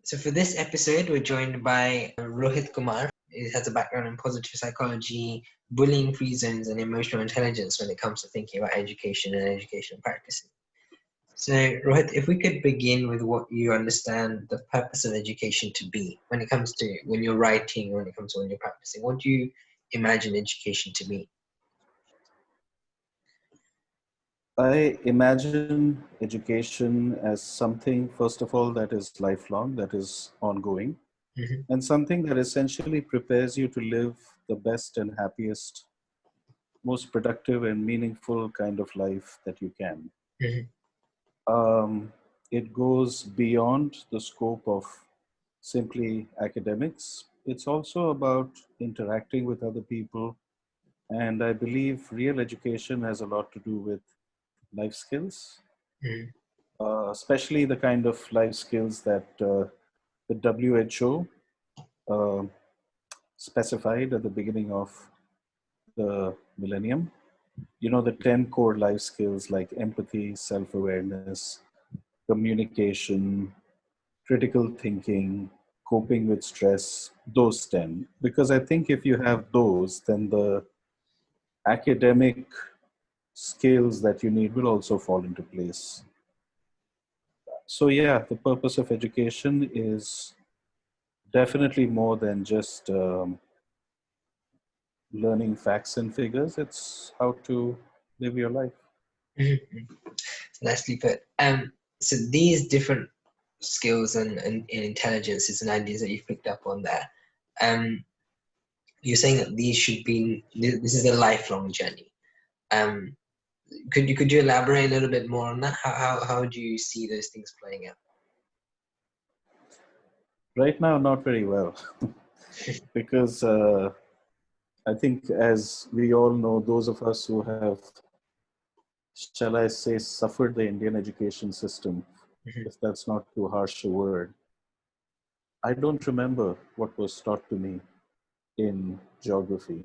So for this episode, we're joined by Rohit Kumar. He has a background in positive psychology, bullying-free zones, and emotional intelligence when it comes to thinking about education and educational practices. So Rohit, if we could begin with what you understand the purpose of education to be when it comes to when you're writing, when it comes to when you're practicing, what do you imagine education to be? I imagine education as something, first of all, that is lifelong, that is ongoing, Hmm. and something that essentially prepares you to live the best and happiest, most productive and meaningful kind of life that you can. Hmm. It goes beyond the scope of simply academics. It's also about interacting with other people, and I believe real education has a lot to do with life skills, Hmm. especially the kind of life skills that the WHO uh, specified at the beginning of the millennium. You know, the 10 core life skills like empathy, self awareness, communication, critical thinking, coping with stress, those 10. Because I think if you have those, then the academic skills that you need will also fall into place. So, yeah, the purpose of education is definitely more than just learning facts and figures. It's how to live your life. Hmm. Nicely put. So these different skills and intelligences and ideas that you've picked up on there, um, you're saying that these should be this is a lifelong journey. Um, could you elaborate a little bit more on that? How do you see those things playing out? Right now, not very well, because I think, as we all know, those of us who have, shall I say, suffered the Indian education system, Mhm. if that's not too harsh a word, I don't remember what was taught to me in geography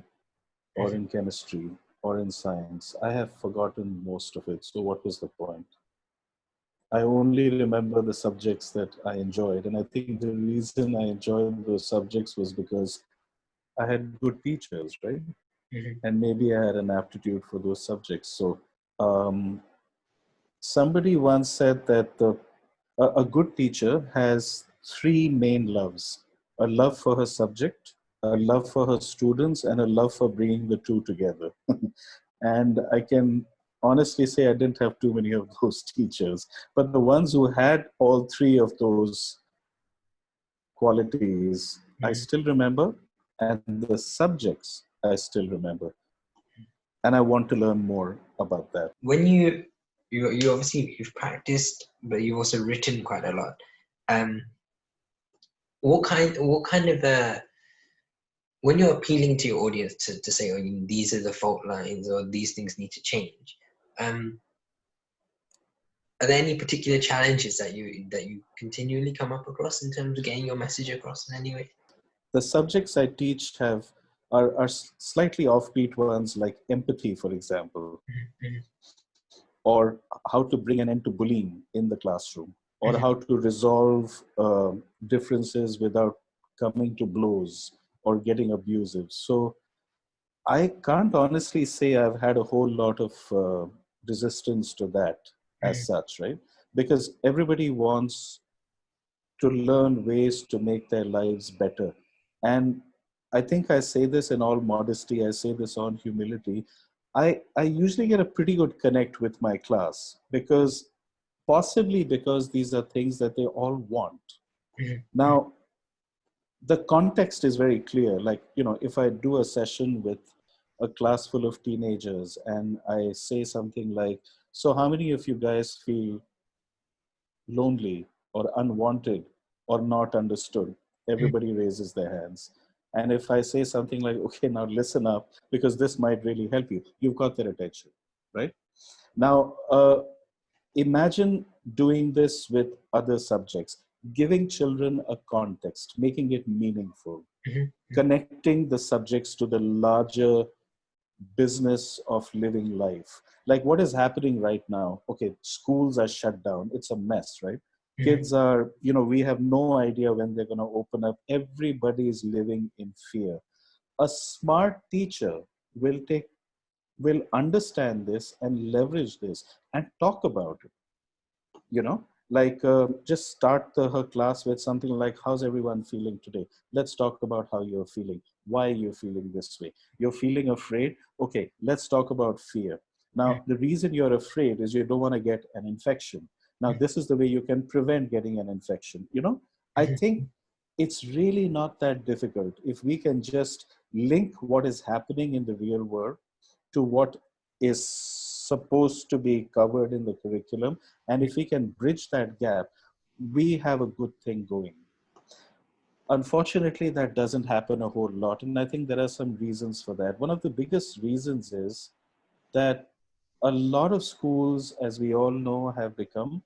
or Mhm. in chemistry or in science. I have forgotten most of it. So, what was the point? I only remember the subjects that I enjoyed. And I think the reason I enjoyed those subjects was because I had good teachers, right? Mhm. And maybe I had an aptitude for those subjects. So um, somebody once said that a good teacher has three main loves: a love for her subject, a love for her students, and a love for bringing the two together. And I can honestly say I didn't have too many of those teachers, but the ones who had all three of those qualities, I Mhm. still remember, and the subjects I still remember. And I want to learn more about that. When you obviously you've practiced, but you've also written quite a lot. Um, what kind of when you're appealing to your audience to say, oh, these are the fault lines or these things need to change. Um, are there any particular challenges that you continually come up across in terms of getting your message across in any way? The subjects I teach are slightly offbeat ones, like empathy, for example, Mhm. or how to bring an end to bullying in the classroom, or Mhm. how to resolve differences without coming to blows or getting abusive. So I can't honestly say I've had a whole lot of resistance to that as Mhm. such, right? Because everybody wants to learn ways to make their lives better. And I think I say this in all modesty, I say this on humility. I usually get a pretty good connect with my class, because possibly because these are things that they all want. Mhm. Now, the context is very clear. Like, you know, if I do a session with a class full of teenagers and I say something like, so how many of you guys feel lonely or unwanted or not understood? Mhm. Everybody raises their hands. And if I say something like, okay, now listen up, because this might really help you, you've got their attention, right? Now, imagine doing this with other subjects, giving children a context, making it meaningful, Mhm. connecting the subjects to the larger business of living life. Like what is happening right now? Okay, schools are shut down. It's a mess, right? Kids are, we have no idea when they're going to open up. Everybody is living in fear. A smart teacher will understand this and leverage this and talk about it, like just start her class with something like, how's everyone feeling today? Let's talk about how you're feeling. Why you're feeling this way? You're feeling afraid. Okay, let's talk about fear. Now the reason you're afraid is you don't want to get an infection. Now this is the way you can prevent getting an infection. I think it's really not that difficult if we can just link what is happening in the real world to what is supposed to be covered in the curriculum. And if we can bridge that gap, we have a good thing going. Unfortunately, that doesn't happen a whole lot. And I think there are some reasons for that. One of the biggest reasons is that a lot of schools, as we all know, have become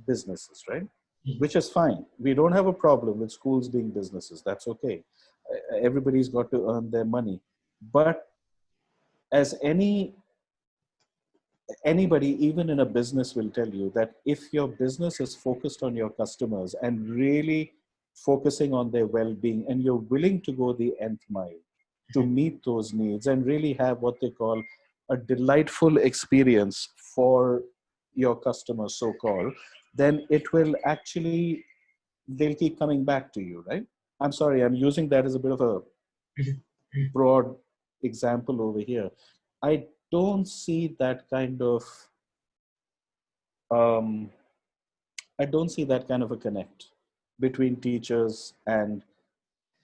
businesses, right? Which is fine. We don't have a problem with schools being businesses. That's okay. Everybody's got to earn their money. But as anybody, even in a business, will tell you that if your business is focused on your customers and really focusing on their well-being, and you're willing to go the nth mile to meet those needs and really have what they call a delightful experience for your customers, so-called, then it will actually, they'll keep coming back to you, right? I'm sorry, I'm using that as a bit of a broad example over here. I don't see that kind of um, I don't see that kind of a connect between teachers and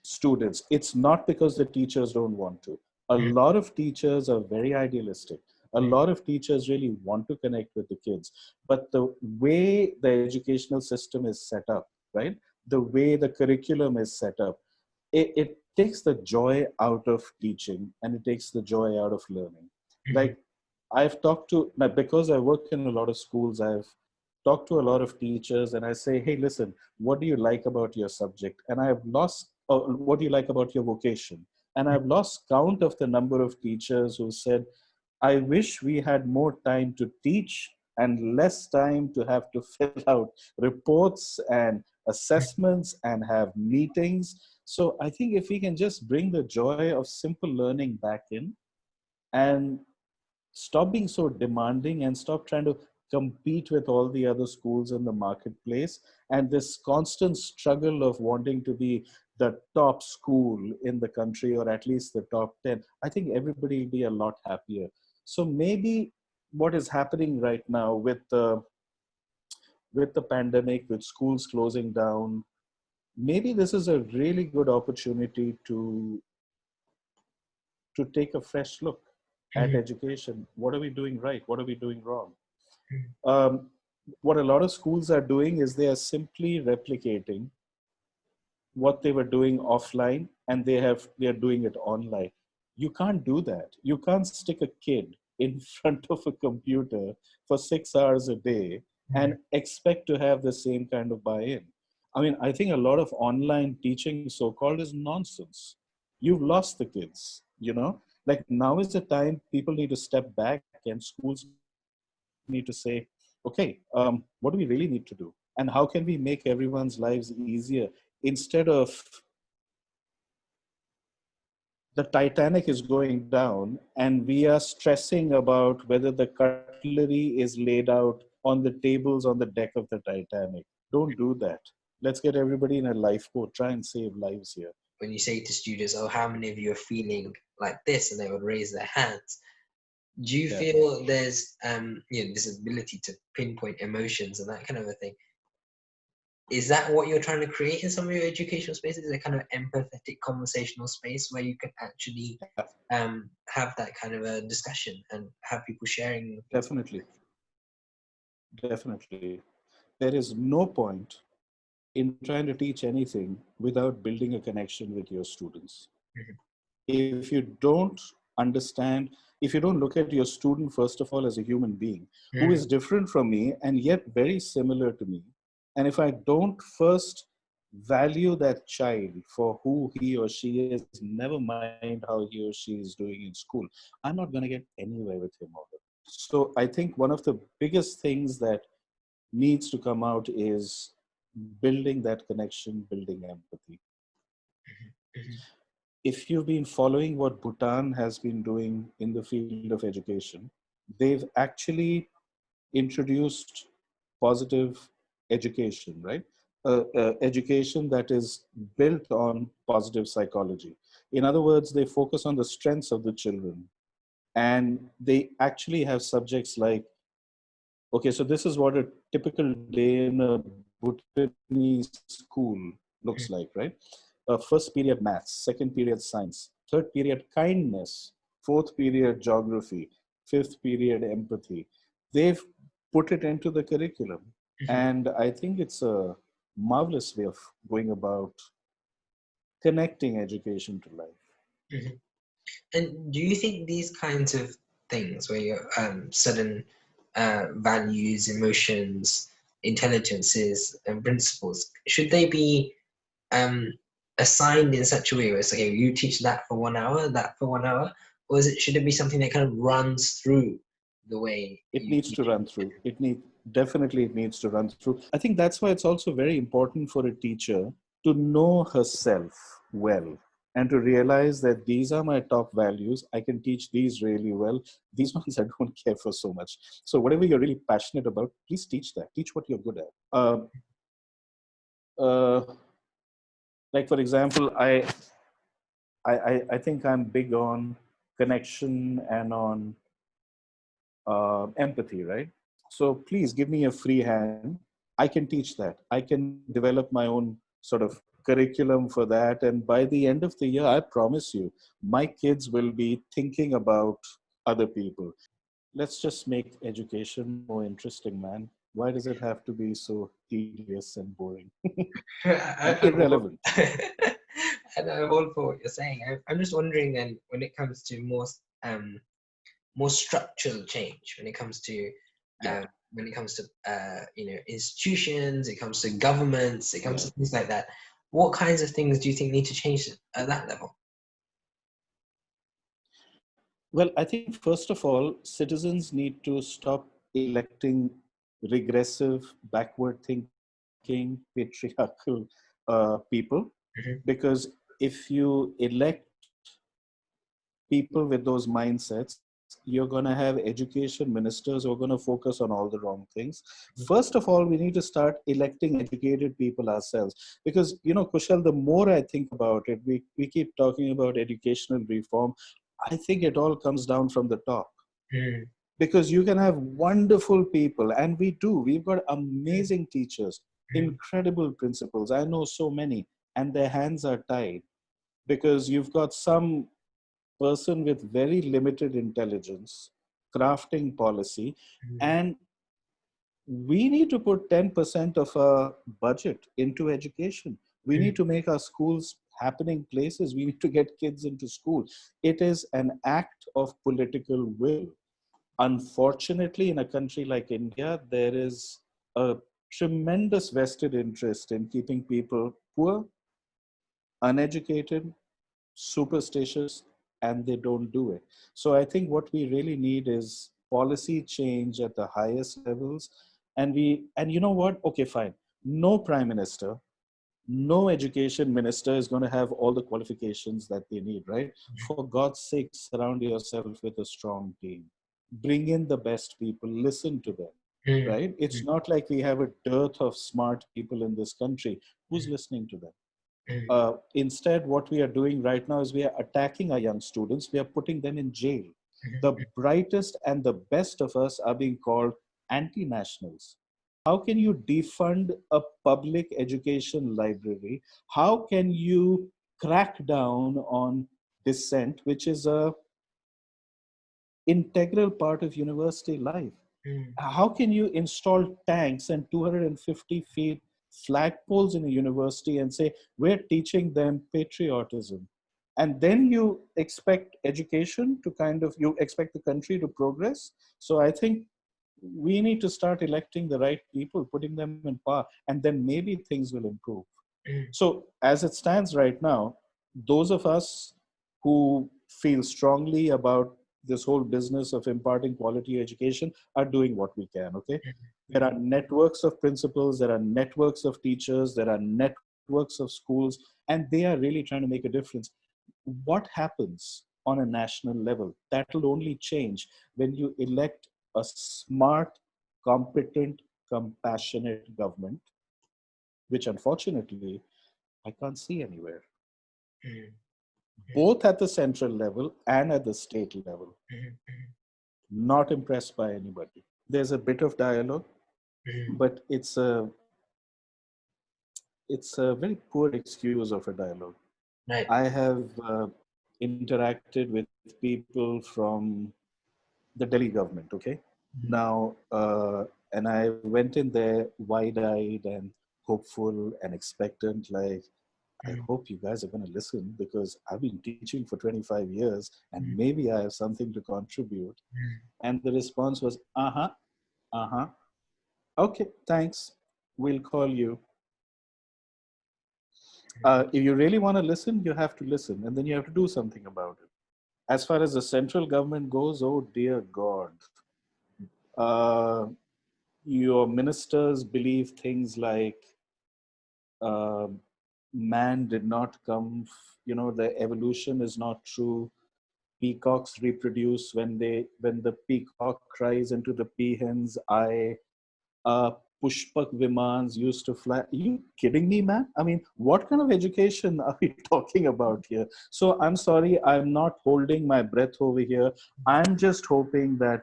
students. It's not because the teachers don't want to. A lot of teachers are very idealistic. A lot of teachers really want to connect with the kids. But the way the educational system is set up, right? The way the curriculum is set up, it takes the joy out of teaching and it takes the joy out of learning. Like I've talked to, now because I work in a lot of schools, I've talked to a lot of teachers and I say, hey, listen, what do you like about your subject? And I've lost, what do you like about your vocation? And I've lost count of the number of teachers who said, I wish we had more time to teach and less time to have to fill out reports and assessments and have meetings. So I think if we can just bring the joy of simple learning back in and stop being so demanding and stop trying to compete with all the other schools in the marketplace, and this constant struggle of wanting to be the top school in the country or at least the top 10, I think everybody will be a lot happier. So maybe what is happening right now with the pandemic, with schools closing down, maybe this is a really good opportunity to take a fresh look at education. What are we doing right? What are we doing wrong? Um, what a lot of schools are doing is they are simply replicating what they were doing offline, and they are doing it online. You can't do that. You can't stick a kid in front of a computer for 6 hours a day and expect to have the same kind of buy-in. I mean, I think a lot of online teaching, so-called, is nonsense. You've lost the kids, like now is the time people need to step back and schools need to say, okay, what do we really need to do? And how can we make everyone's lives easier instead of the Titanic is going down and we are stressing about whether the cutlery is laid out on the tables on the deck of the Titanic. Don't do that. Let's get everybody in a lifeboat. Try and save lives here. When you say to students, oh, how many of you are feeling like this, and they would raise their hands, do you Yeah, feel there's this ability to pinpoint emotions and that kind of a thing? Is that what you're trying to create in some of your educational spaces, a kind of empathetic conversational space where you can actually have that kind of a discussion and have people sharing things? definitely. Definitely. There is no point in trying to teach anything without building a connection with your students. If you don't understand, if you don't look at your student, first of all, as a human being who is different from me and yet very similar to me, and if I don't first value that child for who he or she is, never mind how he or she is doing in school, I'm not going to get anywhere with him or her. So I think one of the biggest things that needs to come out is building that connection, building empathy. Mhm. If you've been following what Bhutan has been doing in the field of education, they've actually introduced positive education, right? Education that is built on positive psychology. In other words, they focus on the strengths of the children. And they actually have subjects like, okay, so this is what a typical day in a Bhutanese school looks like, right? First period maths, second period science, third period kindness, fourth period geography, fifth period empathy. They've put it into the curriculum. Mhm. And I think it's a marvelous way of going about connecting education to life. Mhm. And do you think these kinds of things, where your sudden values, emotions, intelligences, and principles, should they be um, assigned in such a way where it's okay, you teach that for 1 hour, that for 1 hour, or should it be something that kind of runs through the way It you needs to teach run through. Definitely it needs to run through. I think that's why it's also very important for a teacher to know herself well and to realize that these are my top values. I can teach these really well. These ones I don't care for so much. So whatever you're really passionate about, please teach that. Teach what you're good at. Uh, like for example, I think I'm big on connection and on empathy, right? So please give me a free hand. I can teach that. I can develop my own sort of curriculum for that. And by the end of the year, I promise you, my kids will be thinking about other people. Let's just make education more interesting, man. Why does it have to be so tedious and boring and I'm all, irrelevant? and I'm all for what you're saying. I'm just wondering then, when it comes to more structural change, when it comes to Yeah, institutions, it comes to governments, it comes yeah. to things like that. What kinds of things do you think need to change at that level? Well, I think first of all, citizens need to stop electing regressive, backward thinking, patriarchal people. Mhm. Because if you elect people with those mindsets, you're going to have education ministers who are going to focus on all the wrong things. First of all, we need to start electing educated people ourselves. Because, you know, Kushal, the more I think about it, we keep talking about educational reform. I think it all comes down from the top, Mm, because you can have wonderful people, and we do. We've got mm, amazing teachers, mm, incredible principals. I know so many, and their hands are tied because you've got some person with very limited intelligence crafting policy. mm, And we need to put 10% of our budget into education. We need mm, to make our schools happening places. We need to get kids into school. It is an act of political will. Unfortunately, in a country like India, there is a tremendous vested interest in keeping people poor, uneducated, superstitious, and they don't do it. So I think what we really need is policy change at the highest levels. And you know what? Okay, fine. No prime minister, no education minister is going to have all the qualifications that they need, right? For God's sake, surround yourself with a strong team. Bring in the best people, listen to them, mm, right? It's not like we have a dearth of smart people in this country. Who's listening to them? mm, Instead, what we are doing right now is we are attacking our young students. We are putting them in jail. The mm, brightest and the best of us are being called anti-nationals. How can you defund a public education library? How can you crack down on dissent, which is a integral part of university life? mm, How can you install tanks and 250 feet flagpoles in a university and say, we're teaching them patriotism? And then you expect education to you expect the country to progress. So I think we need to start electing the right people, putting them in power, and then maybe things will improve. mm, So as it stands right now, those of us who feel strongly about this whole business of imparting quality education are doing what we can, okay? There are networks of principals, there are networks of teachers, there are networks of schools, and they are really trying to make a difference. What happens on a national level? That'll only change when you elect a smart, competent, compassionate government, which unfortunately I can't see anywhere, mm, both at the central level and at the state level. mm, Not impressed by anybody. There's a bit of dialogue, mm. but it's a very poor excuse of a dialogue. Right. I have interacted with people from the Delhi government, okay? Mm, Now, and I went in there wide-eyed and hopeful and expectant, like, I mm, hope you guys are going to listen because I've been teaching for 25 years and mm, maybe I have something to contribute. mm, And the response was, uh-huh, uh-huh, okay, thanks, we'll call you. If you really want to listen, you have to listen, and then you have to do something about it. As far as the central government goes, oh dear God, uh, your ministers believe things like uh, man did not come, the evolution is not true. Peacocks reproduce when the peacock cries into the peahen's eye. Pushpak Vimans used to fly. Are you kidding me, man? I mean, what kind of education are we talking about here? So I'm sorry, I'm not holding my breath over here. I'm just hoping that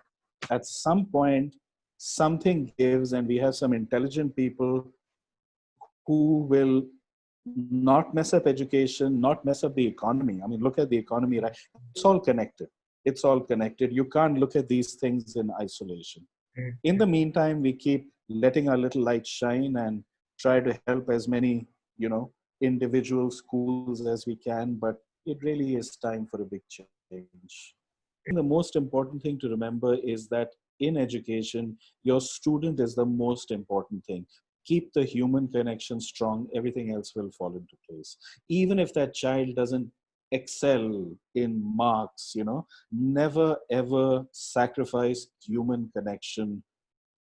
at some point something gives and we have some intelligent people who will not mess up education, not mess up the economy. I mean, look at the economy, right? It's all connected. It's all connected. You can't look at these things in isolation. mm, In the meantime, we keep letting our little light shine and try to help as many, individual schools as we can. But it really is time for a big change. I think the most important thing to remember is that in education, your student is the most important thing. Keep the human connection strong, everything else will fall into place. Even if that child doesn't excel in marks, never ever sacrifice human connection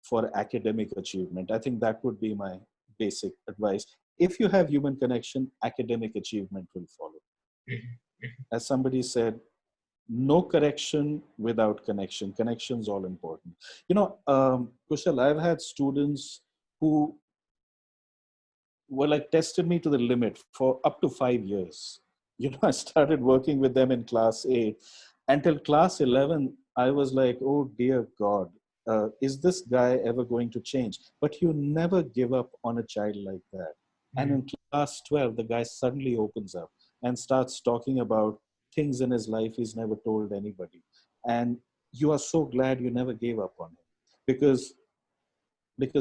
for academic achievement. I think that would be my basic advice. If you have human connection, academic achievement will follow. mm, As somebody said, no correction without connection. Connection's all important. Kushal, I've had students who were like tested me to the limit for up to 5 years. I started working with them in class 8 until class 11. I was like, oh dear God, is this guy ever going to change? But you never give up on a child like that. And mm, in class 12, the guy suddenly opens up and starts talking about things in his life he's never told anybody. And you are so glad you never gave up on him because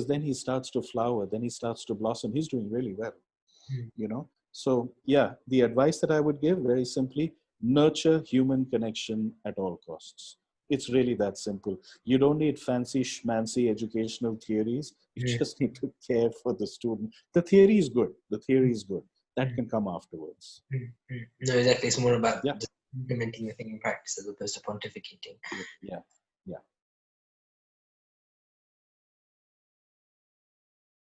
then he starts to flower, then he starts to blossom. He's doing really well, mm, so yeah, the advice that I would give, very simply, nurture human connection at all costs. It's really that simple. You don't need fancy schmancy educational theories. You mm, just need to care for the student. The theory is good. The theory mm, is good. That mm, can come afterwards. No, exactly. It's more about Yeah, just implementing the thing in practice as opposed to pontificating. yeah, yeah.